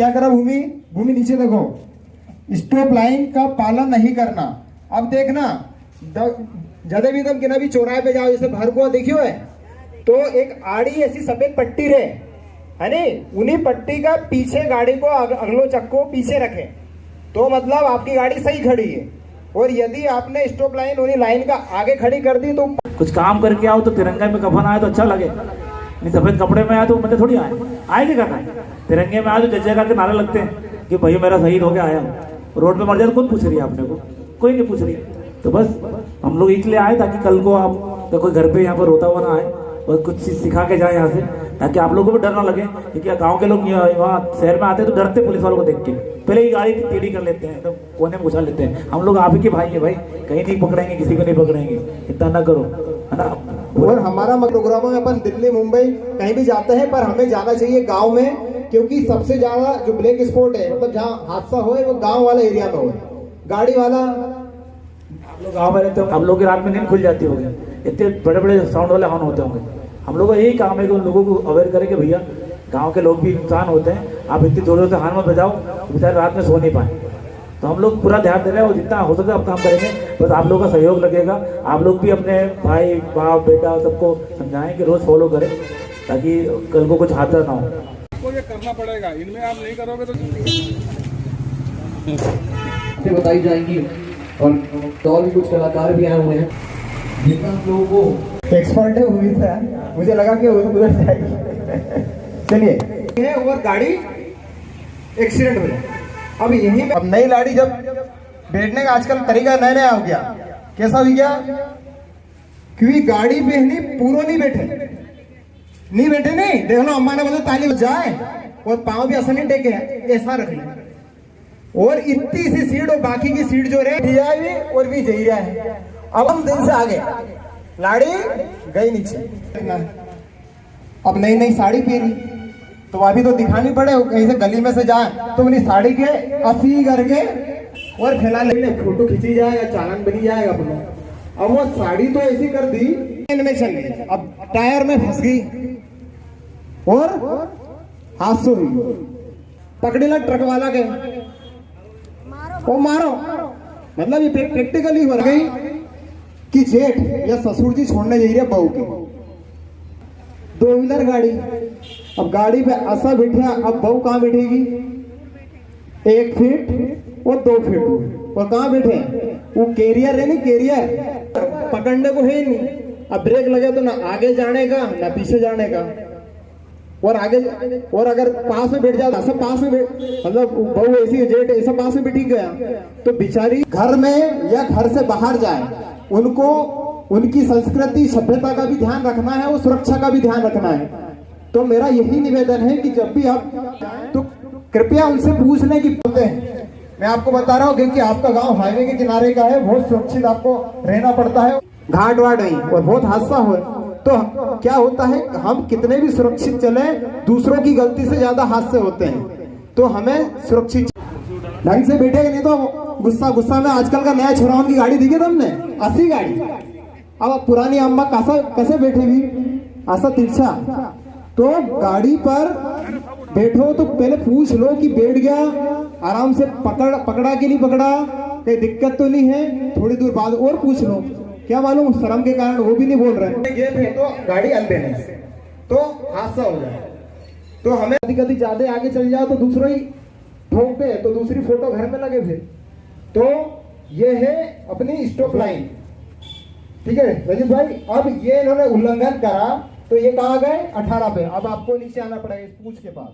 क्या करा भूमि, भूमि नीचे देखो, स्टॉप लाइन का पालन नहीं करना। अब देखना जदे भी तुम किना भी चौराहे पे जाओ, जैसे भर को देखियो है तो एक आड़ी ऐसी सफेद पट्टी रहे है नी, उन्हीं पट्टी का पीछे गाड़ी को अगलो चक्को पीछे रखें तो मतलब आपकी गाड़ी सही खड़ी है। और यदि आपने स्टॉप लाइन उन्हीं लाइन का आगे खड़ी कर दी तो कुछ काम करके आओ तो तिरंगे में कफन आए तो अच्छा लगे, नहीं सफेद कपड़े में आए तो मजे थोड़ी आए क्या करना है। तिरंगे में आए तो जय जयकार के नारे लगते हैं कि भाई मेरा शहीद होके आया। रोड पे मर जाए तो कौन पूछ रही है आपने को, कोई नहीं पूछ रही। तो बस हम लोग इसलिए आए ताकि कल को आप तो कोई घर पे यहाँ पर रोता हुआ ना आए और कुछ चीज सिखा के जाए यहाँ से, ताकि आप लोगों को भी डर ना लगे। क्योंकि गांव के लोग वहाँ शहर में आते हैं तो डरते पुलिस वालों को देख के, पहले ही गाड़ी टेढ़ी कर लेते हैं, तो कोने में घुसा लेते हैं। हम लोग आप ही के भाई है भाई, कहीं नहीं पकड़ेंगे, किसी को नहीं पकड़ेंगे, इतना ना करो, है ना। और हमारा प्रोग्राम में अपन दिल्ली मुंबई कहीं भी जाते हैं, पर हमें जाना चाहिए गांव में, क्योंकि सबसे ज्यादा जो ब्लैक स्पॉट है मतलब जहाँ हादसा हो वो गांव वाले एरिया में हो। गाड़ी वाला आप लोग गाँव में रहते हो, आप लोग की रात में नींद खुल जाती होगी, इतने बड़े बड़े साउंड वाले हॉर्न होते होंगे। हम लोग का यही काम है कि उन लोगों को अवेयर करें कि भैया गांव के लोग भी इंसान होते हैं, आप इतनी जोरों से हॉर्न मत बजाओ तो बेचारे रात में सो नहीं पाए। तो हम लोग पूरा ध्यान दे रहे हैं और जितना हो सके आप काम करेंगे, बस आप लोगों का सहयोग लगेगा। आप लोग भी अपने भाई बाप बेटा सबको समझाएं कि रोज फॉलो करें ताकि कल को कुछ हादसा ना हो। आपको ये करना पड़ेगा, इनमें आप नहीं करोगे तो बताई जाएंगी। और भी कुछ कलाकार भी आए हुए हैं जिनका आप लोगों को एक्सपर्ट है हुई था, मुझे लगा कि उधर जाएगी। चलिए और गाड़ी एक्सीडेंट हो जाए। अब यही अब नई गाड़ी जब बैठने का आजकल तरीका नया नया हो गया, कैसा हो गया, क्योंकि गाड़ी पे नहीं पूरा नहीं बैठे नहीं, देख लो अम्मा ने बोला ताली बजाए और पाँव भी ऐसा नहीं टेके, ऐसा रख ले। और इतनी सी सीट और बाकी की सीट जो रहे और भी जही रहा है। अब हम दिन से आगे लाड़ी गई नीचे, अब नई नई साड़ी पहनी तो अभी तो दिखानी पड़े, कहीं से गली में से जाए तो अपनी साड़ी के असी करके और फैला ले, फोटो खींची जाए या चालान बनी जाएगा अपना। अब वो साड़ी तो ऐसी कर दी में चल गई, अब टायर में फंस गई और हादसा हुई। पकड़ेला ट्रक वाला के वो मारो, मतलब ये प्रैक्टिकली हो गई कि जेठ या ससुर जी छोड़ने जा रही है बहू की। 2 व्हीलर गाड़ी, अब गाड़ी पे ऐसा बैठा, अब बहू कहाँ बैठेगी, 1 फीट और 2 फीट और कहाँ बैठे, वो कैरियर है नहीं, कैरियर पकड़ने को है नहीं। अब ब्रेक लगे तो ना आगे जाने का ना पीछे जाने का, और आगे और अगर पास में बैठ जाता, सब पास में मतलब बहू ऐसी जेठ ऐसा पास में बैठी गया तो बेचारी घर में या घर से बाहर जाए, उनको उनकी संस्कृति सभ्यता का भी ध्यान रखना है और सुरक्षा का भी ध्यान रखना है। तो मेरा यही निवेदन है कि जब भी आप तो कृपया उनसे पूछ लें कि बोलते हैं। मैं आपको बता रहा हूँ क्योंकि आपका गांव हाईवे के किनारे का है, बहुत सुरक्षित आपको रहना पड़ता है, घाट वाट नहीं और बहुत हादसा हो तो क्या होता है, हम कितने भी सुरक्षित चले दूसरों की गलती से ज्यादा हादसे होते हैं। तो हमें सुरक्षित ढंग से बैठे, नहीं तो गुस्सा में आजकल का नया छोराओं की गाड़ी दिखे तुमने 80 गाड़ी। अब पुरानी अम्मा कैसे बैठेगी ऐसा तिरछा, तो गाड़ी पर बैठो तो पहले पूछ लो कि बैठ गया आराम से, पकड़ा कि नहीं पकड़ा, कोई दिक्कत तो नहीं है, थोड़ी दूर बाद और पूछ लो। क्या मालूम शर्म के कारण वो भी नहीं बोल रहे हैं तो गाड़ी अनबैलेंस तो हादसा हो जाए। तो हमें कभी ज्यादा आगे चल जाओ तो दूसरों ही ठोक दे तो दूसरी फोटो घर में लगे फिर। तो ये है अपनी स्टॉप लाइन, ठीक है रजित भाई। अब ये इन्होंने उल्लंघन करा तो ये कहाँ गए 18 पे, अब आपको नीचे आना पड़ेगा इस पूछ के पास।